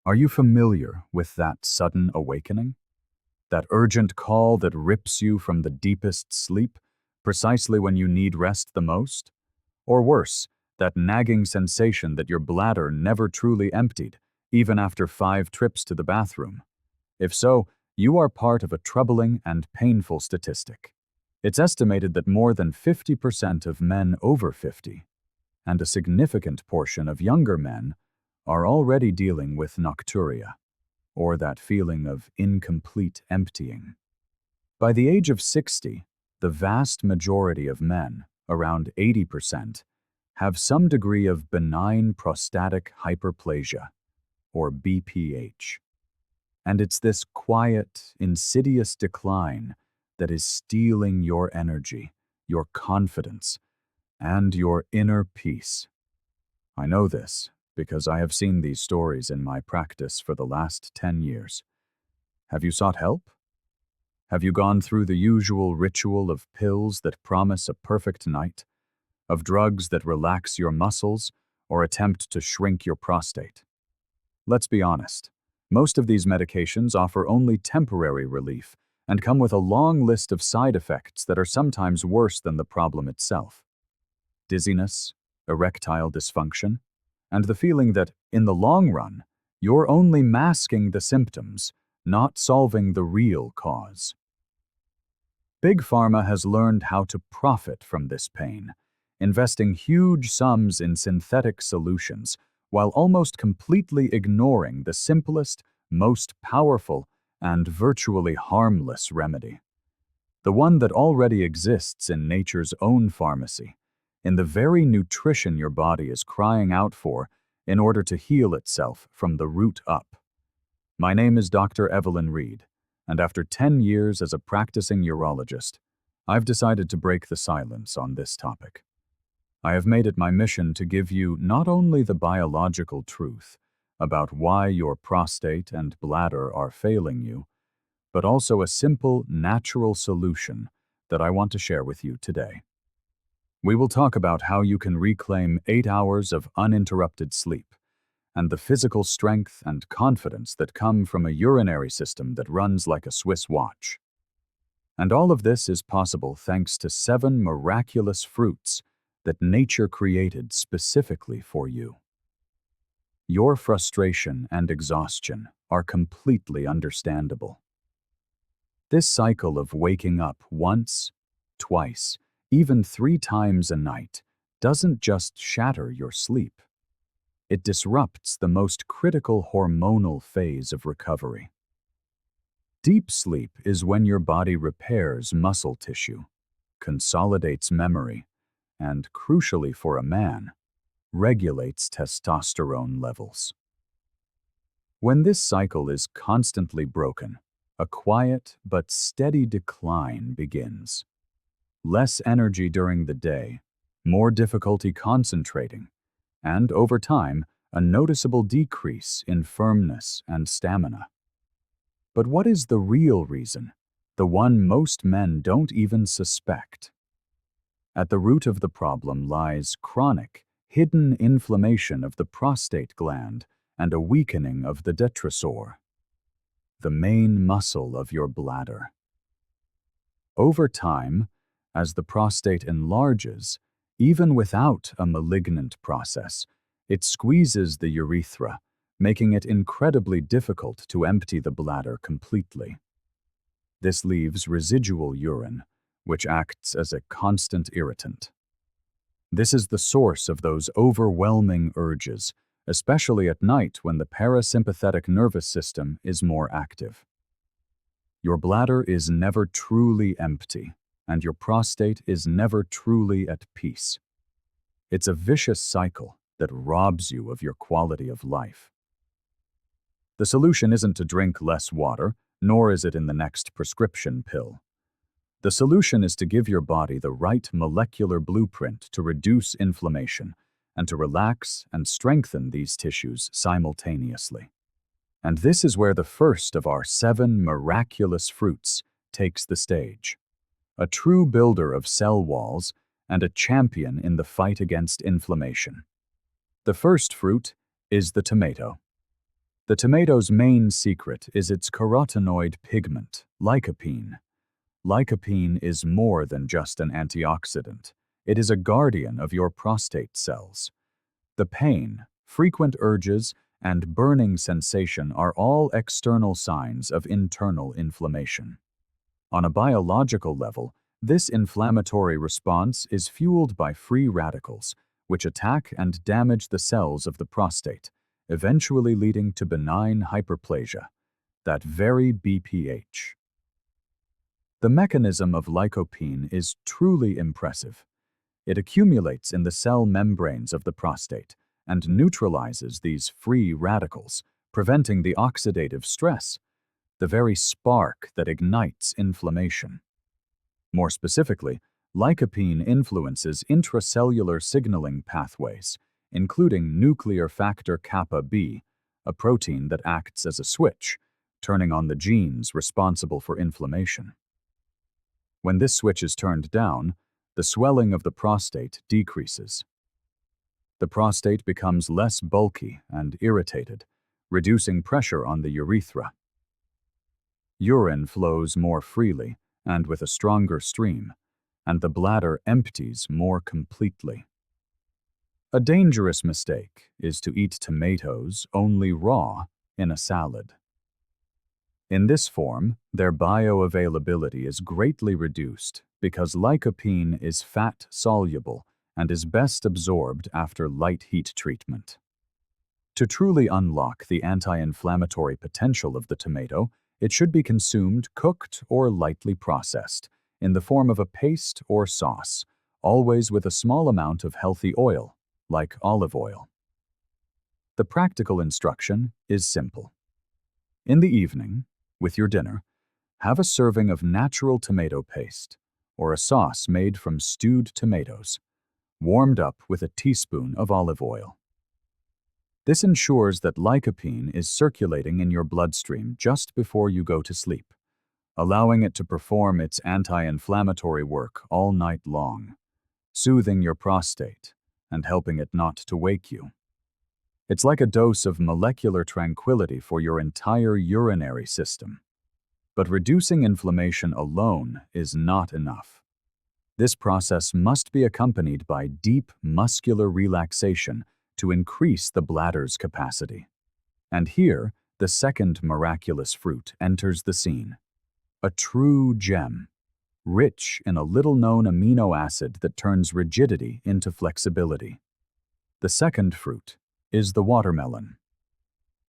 Are you familiar with that sudden awakening? That urgent call that rips you from the deepest sleep, precisely when you need rest the most? Or worse, that nagging sensation that your bladder never truly emptied, even after 5 trips to the bathroom? If so, you are part of a troubling and painful statistic. It's estimated that more than 50% of men over 50, and a significant portion of younger men, are already dealing with nocturia, or that feeling of incomplete emptying. By the age of 60, the vast majority of men, around 80%, have some degree of benign prostatic hyperplasia, or BPH. And it's this quiet, insidious decline that is stealing your energy, your confidence, and your inner peace. I know this because I have seen these stories in my practice for the last 10 years. Have you sought help? Have you gone through the usual ritual of pills that promise a perfect night, of drugs that relax your muscles or attempt to shrink your prostate? Let's be honest. Most of these medications offer only temporary relief and come with a long list of side effects that are sometimes worse than the problem itself. Dizziness, erectile dysfunction, and the feeling that, in the long run, you're only masking the symptoms, not solving the real cause. Big Pharma has learned how to profit from this pain, investing huge sums in synthetic solutions while almost completely ignoring the simplest, most powerful, and virtually harmless remedy. The one that already exists in nature's own pharmacy, in the very nutrition your body is crying out for in order to heal itself from the root up. My name is Dr. Evelyn Reed, and after 10 years as a practicing urologist, I've decided to break the silence on this topic. I have made it my mission to give you not only the biological truth about why your prostate and bladder are failing you, but also a simple, natural solution that I want to share with you today. We will talk about how you can reclaim 8 hours of uninterrupted sleep and the physical strength and confidence that come from a urinary system that runs like a Swiss watch. And all of this is possible thanks to 7 miraculous fruits that nature created specifically for you. Your frustration and exhaustion are completely understandable. This cycle of waking up once, twice, even 3 times a night doesn't just shatter your sleep. It disrupts the most critical hormonal phase of recovery. Deep sleep is when your body repairs muscle tissue, consolidates memory, and, crucially for a man, regulates testosterone levels. When this cycle is constantly broken, a quiet but steady decline begins. Less energy during the day, more difficulty concentrating, and over time, a noticeable decrease in firmness and stamina. But what is the real reason, the one most men don't even suspect? At the root of the problem lies chronic, hidden inflammation of the prostate gland and a weakening of the detrusor, the main muscle of your bladder. Over time, as the prostate enlarges, even without a malignant process, it squeezes the urethra, making it incredibly difficult to empty the bladder completely. This leaves residual urine, which acts as a constant irritant. This is the source of those overwhelming urges, especially at night when the parasympathetic nervous system is more active. Your bladder is never truly empty, and your prostate is never truly at peace. It's a vicious cycle that robs you of your quality of life. The solution isn't to drink less water, nor is it in the next prescription pill. The solution is to give your body the right molecular blueprint to reduce inflammation and to relax and strengthen these tissues simultaneously. And this is where the first of our 7 miraculous fruits takes the stage. A true builder of cell walls and a champion in the fight against inflammation. The first fruit is the tomato. The tomato's main secret is its carotenoid pigment, lycopene. Lycopene is more than just an antioxidant. It is a guardian of your prostate cells. The pain, frequent urges, and burning sensation are all external signs of internal inflammation. On a biological level, this inflammatory response is fueled by free radicals, which attack and damage the cells of the prostate, eventually leading to benign hyperplasia, that very BPH. The mechanism of lycopene is truly impressive. It accumulates in the cell membranes of the prostate and neutralizes these free radicals, preventing the oxidative stress, the very spark that ignites inflammation. More specifically, lycopene influences intracellular signaling pathways, including nuclear factor kappa B, a protein that acts as a switch, turning on the genes responsible for inflammation. When this switch is turned down, the swelling of the prostate decreases. The prostate becomes less bulky and irritated, reducing pressure on the urethra. Urine flows more freely and with a stronger stream, and the bladder empties more completely. A dangerous mistake is to eat tomatoes only raw in a salad. In this form, their bioavailability is greatly reduced because lycopene is fat-soluble and is best absorbed after light heat treatment. To truly unlock the anti-inflammatory potential of the tomato, it should be consumed cooked or lightly processed, in the form of a paste or sauce, always with a small amount of healthy oil, like olive oil. The practical instruction is simple. In the evening, with your dinner, have a serving of natural tomato paste, or a sauce made from stewed tomatoes, warmed up with a teaspoon of olive oil. This ensures that lycopene is circulating in your bloodstream just before you go to sleep, allowing it to perform its anti-inflammatory work all night long, soothing your prostate and helping it not to wake you. It's like a dose of molecular tranquility for your entire urinary system. But reducing inflammation alone is not enough. This process must be accompanied by deep muscular relaxation to increase the bladder's capacity. And here, the second miraculous fruit enters the scene. A true gem, rich in a little-known amino acid that turns rigidity into flexibility. The second fruit is the watermelon.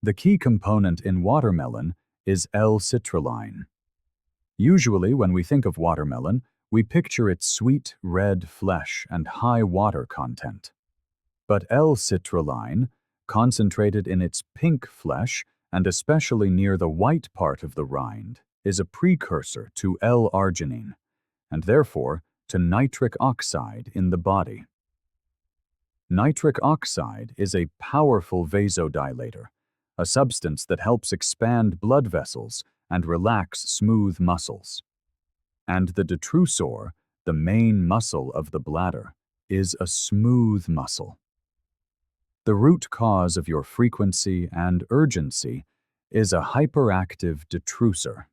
The key component in watermelon is L-citrulline. Usually, when we think of watermelon, we picture its sweet red flesh and high water content. But L-citrulline, concentrated in its pink flesh and especially near the white part of the rind, is a precursor to L-arginine, and therefore to nitric oxide in the body. Nitric oxide is a powerful vasodilator, a substance that helps expand blood vessels and relax smooth muscles. And the detrusor, the main muscle of the bladder, is a smooth muscle. The root cause of your frequency and urgency is a hyperactive detrusor.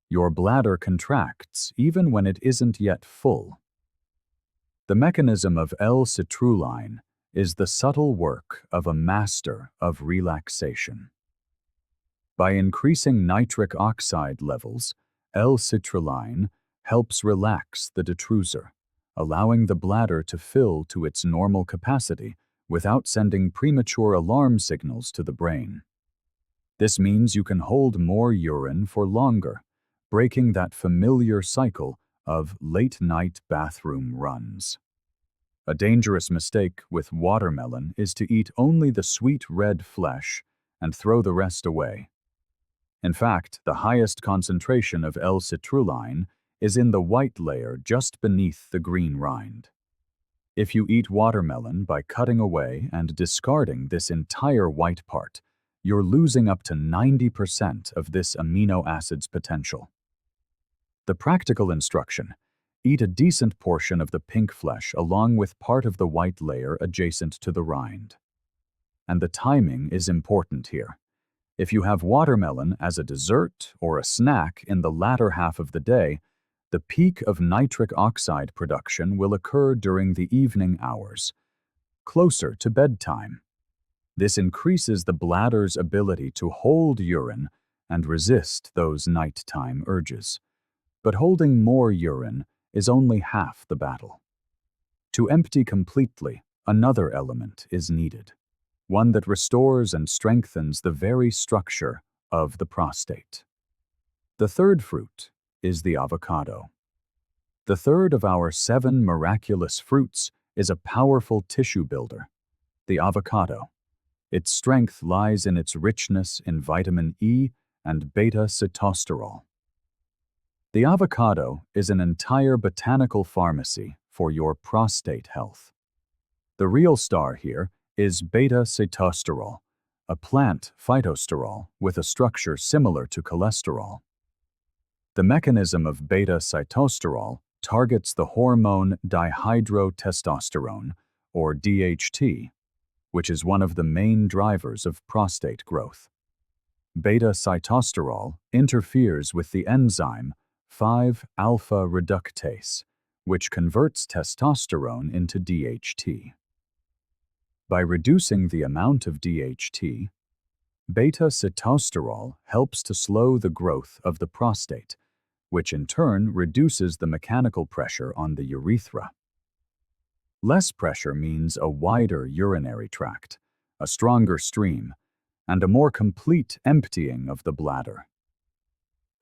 Your bladder contracts even when it isn't yet full. The mechanism of L-citrulline is the subtle work of a master of relaxation. By increasing nitric oxide levels, L-citrulline helps relax the detrusor, allowing the bladder to fill to its normal capacity without sending premature alarm signals to the brain. This means you can hold more urine for longer, breaking that familiar cycle of late-night bathroom runs. A dangerous mistake with watermelon is to eat only the sweet red flesh and throw the rest away. In fact, the highest concentration of L-citrulline is in the white layer just beneath the green rind. If you eat watermelon by cutting away and discarding this entire white part, you're losing up to 90% of this amino acid's potential. The practical instruction: eat a decent portion of the pink flesh along with part of the white layer adjacent to the rind. And the timing is important here. If you have watermelon as a dessert or a snack in the latter half of the day, the peak of nitric oxide production will occur during the evening hours, closer to bedtime. This increases the bladder's ability to hold urine and resist those nighttime urges. But holding more urine is only half the battle. To empty completely, another element is needed, one that restores and strengthens the very structure of the prostate. The third fruit is the avocado. The third of our 7 miraculous fruits is a powerful tissue builder, the avocado. Its strength lies in its richness in vitamin E and beta-sitosterol. The avocado is an entire botanical pharmacy for your prostate health. The real star here is beta-sitosterol, a plant phytosterol with a structure similar to cholesterol. The mechanism of beta-sitosterol targets the hormone dihydrotestosterone, or DHT, which is one of the main drivers of prostate growth. Beta-sitosterol interferes with the enzyme 5-alpha reductase, which converts testosterone into DHT. By reducing the amount of DHT, beta-sitosterol helps to slow the growth of the prostate, which in turn reduces the mechanical pressure on the urethra. Less pressure means a wider urinary tract, a stronger stream, and a more complete emptying of the bladder.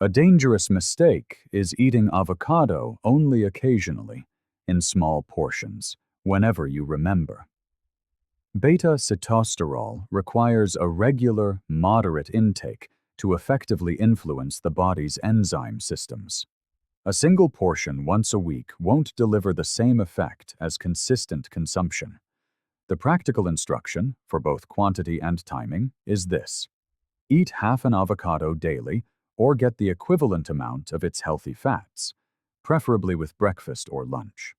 A dangerous mistake is eating avocado only occasionally, in small portions, whenever you remember. Beta-sitosterol requires a regular, moderate intake to effectively influence the body's enzyme systems. A single portion once a week won't deliver the same effect as consistent consumption. The practical instruction, for both quantity and timing, is this: eat half an avocado daily or get the equivalent amount of its healthy fats, preferably with breakfast or lunch.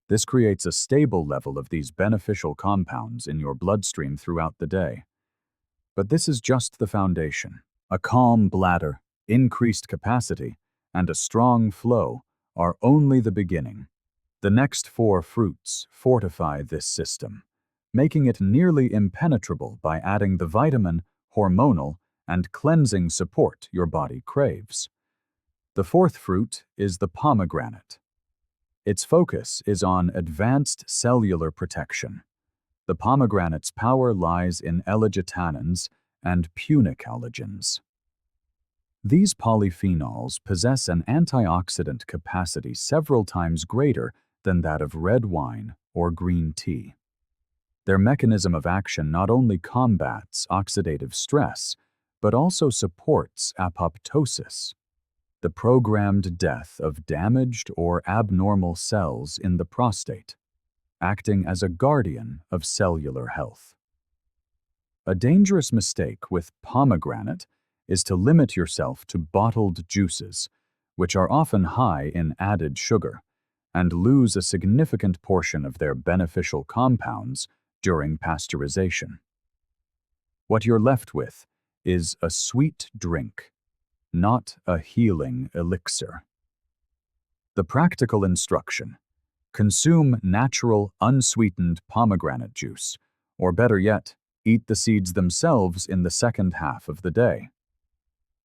This creates a stable level of these beneficial compounds in your bloodstream throughout the day. But this is just the foundation. A calm bladder, increased capacity, and a strong flow are only the beginning. The next 4 fruits fortify this system, making it nearly impenetrable by adding the vitamin, hormonal, and cleansing support your body craves. The fourth fruit is the pomegranate. Its focus is on advanced cellular protection. The pomegranate's power lies in L-glutathione and punicalagins. These polyphenols possess an antioxidant capacity several times greater than that of red wine or green tea. Their mechanism of action not only combats oxidative stress, but also supports apoptosis, the programmed death of damaged or abnormal cells in the prostate, acting as a guardian of cellular health. A dangerous mistake with pomegranate is to limit yourself to bottled juices, which are often high in added sugar, and lose a significant portion of their beneficial compounds during pasteurization. What you're left with is a sweet drink, not a healing elixir. The practical instruction: consume natural, unsweetened pomegranate juice, or better yet, eat the seeds themselves in the second half of the day.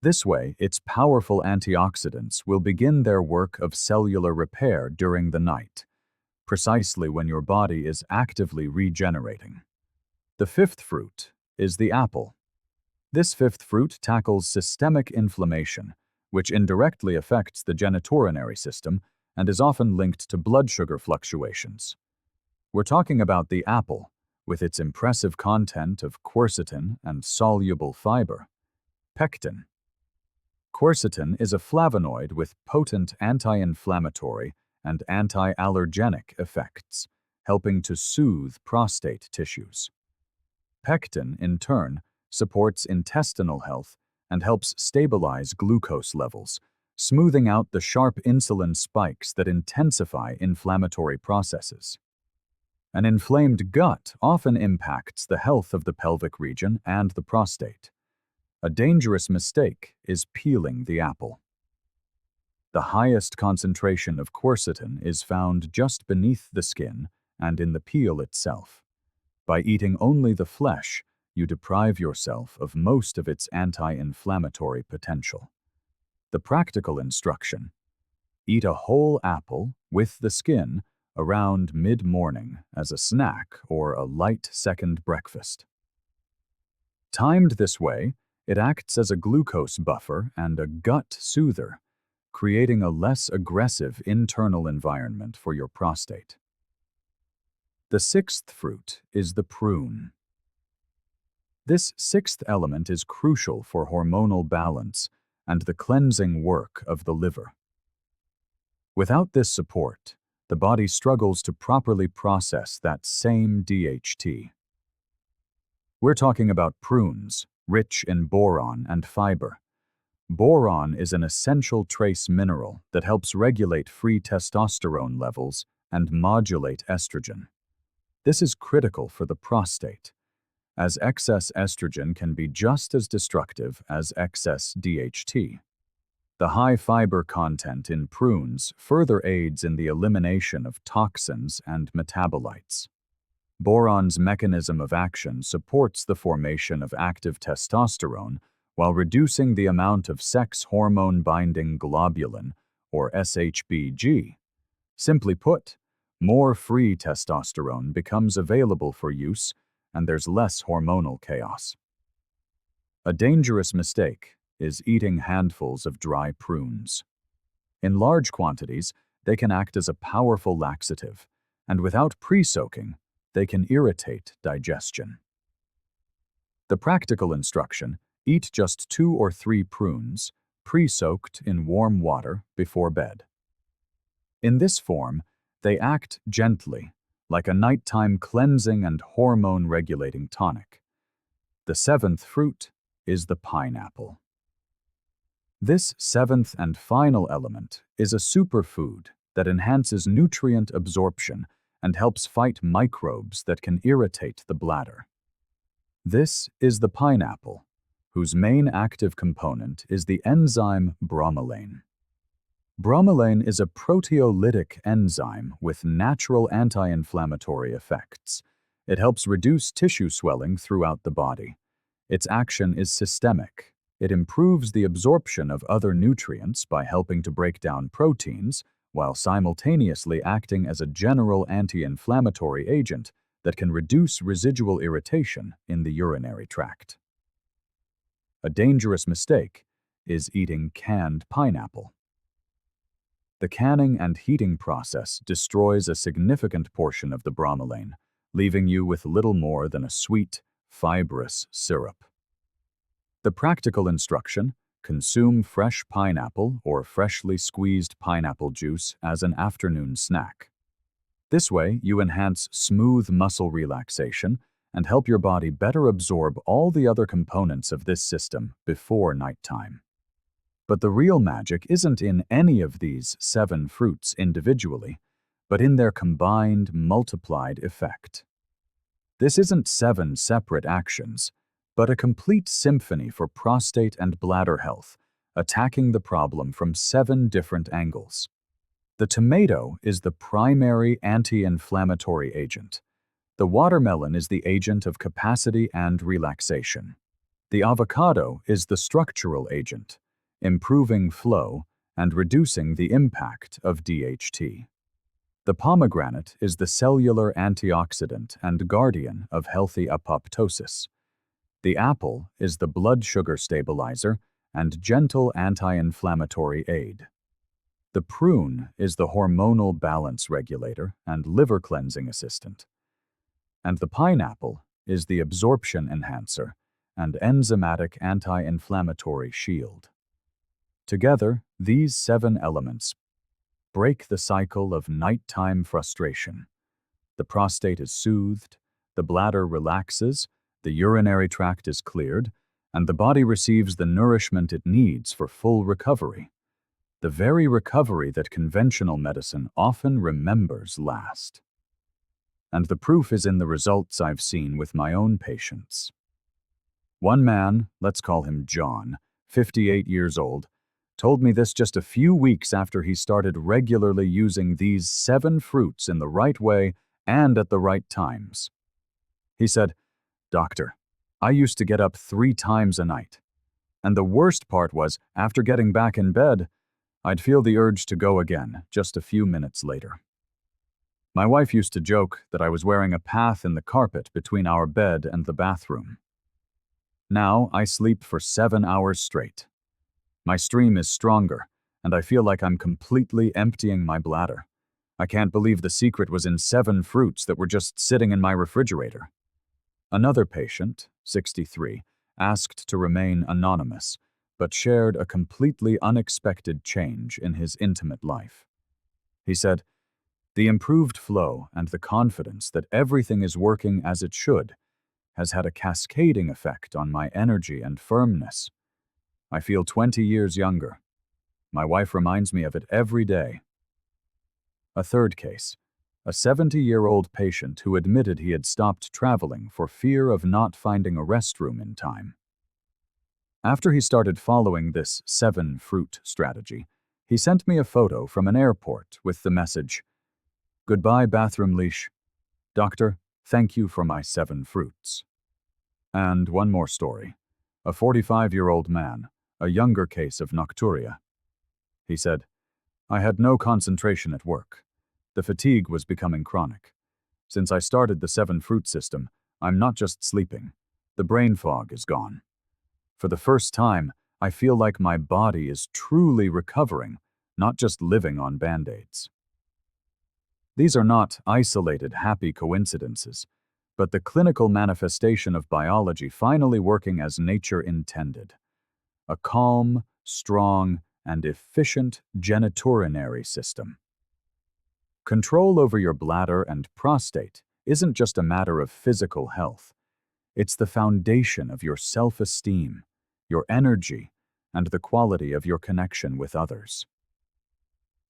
This way, its powerful antioxidants will begin their work of cellular repair during the night, precisely when your body is actively regenerating. The fifth fruit is the apple. This fifth fruit tackles systemic inflammation, which indirectly affects the genitourinary system and is often linked to blood sugar fluctuations. We're talking about the apple, with its impressive content of quercetin and soluble fiber. Pectin. Quercetin is a flavonoid with potent anti-inflammatory and anti-allergenic effects, helping to soothe prostate tissues. Pectin, in turn, supports intestinal health and helps stabilize glucose levels, smoothing out the sharp insulin spikes that intensify inflammatory processes. An inflamed gut often impacts the health of the pelvic region and the prostate. A dangerous mistake is peeling the apple. The highest concentration of quercetin is found just beneath the skin and in the peel itself. By eating only the flesh, you deprive yourself of most of its anti-inflammatory potential. The practical instruction: eat a whole apple with the skin around mid-morning as a snack or a light second breakfast. Timed this way, it acts as a glucose buffer and a gut soother, creating a less aggressive internal environment for your prostate. The sixth fruit is the prune. This sixth element is crucial for hormonal balance and the cleansing work of the liver. Without this support, the body struggles to properly process that same DHT. We're talking about prunes, rich in boron and fiber. Boron is an essential trace mineral that helps regulate free testosterone levels and modulate estrogen. This is critical for the prostate, as excess estrogen can be just as destructive as excess DHT. The high fiber content in prunes further aids in the elimination of toxins and metabolites. Boron's mechanism of action supports the formation of active testosterone while reducing the amount of sex hormone-binding globulin, or SHBG. Simply put, more free testosterone becomes available for use, and there's less hormonal chaos. A dangerous mistake is eating handfuls of dry prunes. In large quantities, they can act as a powerful laxative, and without pre-soaking, they can irritate digestion. The practical instruction: eat just 2 or 3 prunes, pre-soaked in warm water before bed. In this form, they act gently, like a nighttime cleansing and hormone-regulating tonic. The seventh fruit is the pineapple. This seventh and final element is a superfood that enhances nutrient absorption and helps fight microbes that can irritate the bladder. This is the pineapple, whose main active component is the enzyme bromelain. Bromelain is a proteolytic enzyme with natural anti-inflammatory effects. It helps reduce tissue swelling throughout the body. Its action is systemic. It improves the absorption of other nutrients by helping to break down proteins, while simultaneously acting as a general anti-inflammatory agent that can reduce residual irritation in the urinary tract. A dangerous mistake is eating canned pineapple. The canning and heating process destroys a significant portion of the bromelain, leaving you with little more than a sweet, fibrous syrup. The practical instruction: consume fresh pineapple or freshly squeezed pineapple juice as an afternoon snack. This way, you enhance smooth muscle relaxation and help your body better absorb all the other components of this system before nighttime. But the real magic isn't in any of these 7 fruits individually, but in their combined, multiplied effect. This isn't 7 separate actions, but a complete symphony for prostate and bladder health, attacking the problem from 7 different angles. The tomato is the primary anti-inflammatory agent. The watermelon is the agent of capacity and relaxation. The avocado is the structural agent, improving flow and reducing the impact of DHT. The pomegranate is the cellular antioxidant and guardian of healthy apoptosis. The apple is the blood sugar stabilizer and gentle anti-inflammatory aid. The prune is the hormonal balance regulator and liver cleansing assistant. And the pineapple is the absorption enhancer and enzymatic anti-inflammatory shield. Together, these 7 elements break the cycle of nighttime frustration. The prostate is soothed, the bladder relaxes, the urinary tract is cleared, and the body receives the nourishment it needs for full recovery. The very recovery that conventional medicine often remembers last. and the proof is in the results I've seen with my own patients. One man, let's call him John, 58 years old, told me this just a few weeks after he started regularly using these 7 fruits in the right way and at the right times. He said, "Doctor, I used to get up 3 times a night. And the worst part was, after getting back in bed, I'd feel the urge to go again just a few minutes later. My wife used to joke that I was wearing a path in the carpet between our bed and the bathroom. Now I sleep for 7 hours straight. My stream is stronger, and I feel like I'm completely emptying my bladder. I can't believe the secret was in 7 fruits that were just sitting in my refrigerator." Another patient, 63, asked to remain anonymous, but shared a completely unexpected change in his intimate life. He said, "The improved flow and the confidence that everything is working as it should has had a cascading effect on my energy and firmness. I feel 20 years younger. My wife reminds me of it every day." A third case, a 70-year-old patient who admitted he had stopped traveling for fear of not finding a restroom in time. After he started following this 7-fruit strategy, he sent me a photo from an airport with the message, "Goodbye, bathroom leash. Doctor, thank you for my 7 fruits." And one more story. A 45-year-old man, a younger case of Nocturia. He said, "I had no concentration at work. The fatigue was becoming chronic. Since I started the 7-fruit system, I'm not just sleeping. The brain fog is gone. For the first time, I feel like my body is truly recovering, not just living on Band-Aids." These are not isolated happy coincidences, but the clinical manifestation of biology finally working as nature intended. A calm, strong, and efficient genitourinary system. Control over your bladder and prostate isn't just a matter of physical health. It's the foundation of your self-esteem, your energy, and the quality of your connection with others.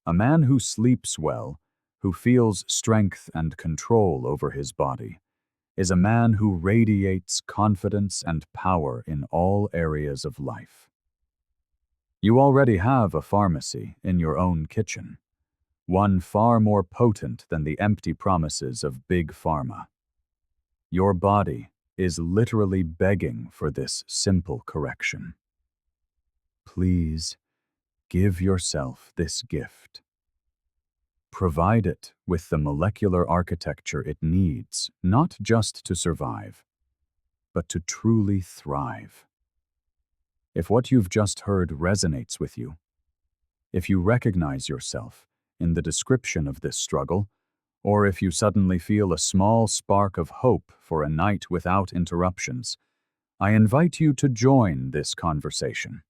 A man who sleeps well, who feels strength and control over his body, is a man who radiates confidence and power in all areas of life. You already have a pharmacy in your own kitchen, one far more potent than the empty promises of Big Pharma. Your body is literally begging for this simple correction. Please give yourself this gift. Provide it with the molecular architecture it needs, not just to survive, but to truly thrive. If what you've just heard resonates with you, if you recognize yourself in the description of this struggle, or if you suddenly feel a small spark of hope for a night without interruptions, I invite you to join this conversation.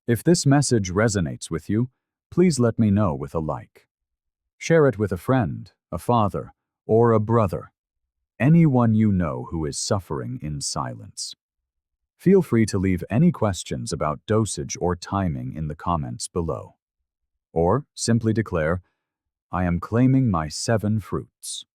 If this message resonates with you, please let me know with a like. Share it with a friend, a father, or a brother, anyone you know who is suffering in silence. Feel free to leave any questions about dosage or timing in the comments below. Or simply declare, "I am claiming my 7 fruits."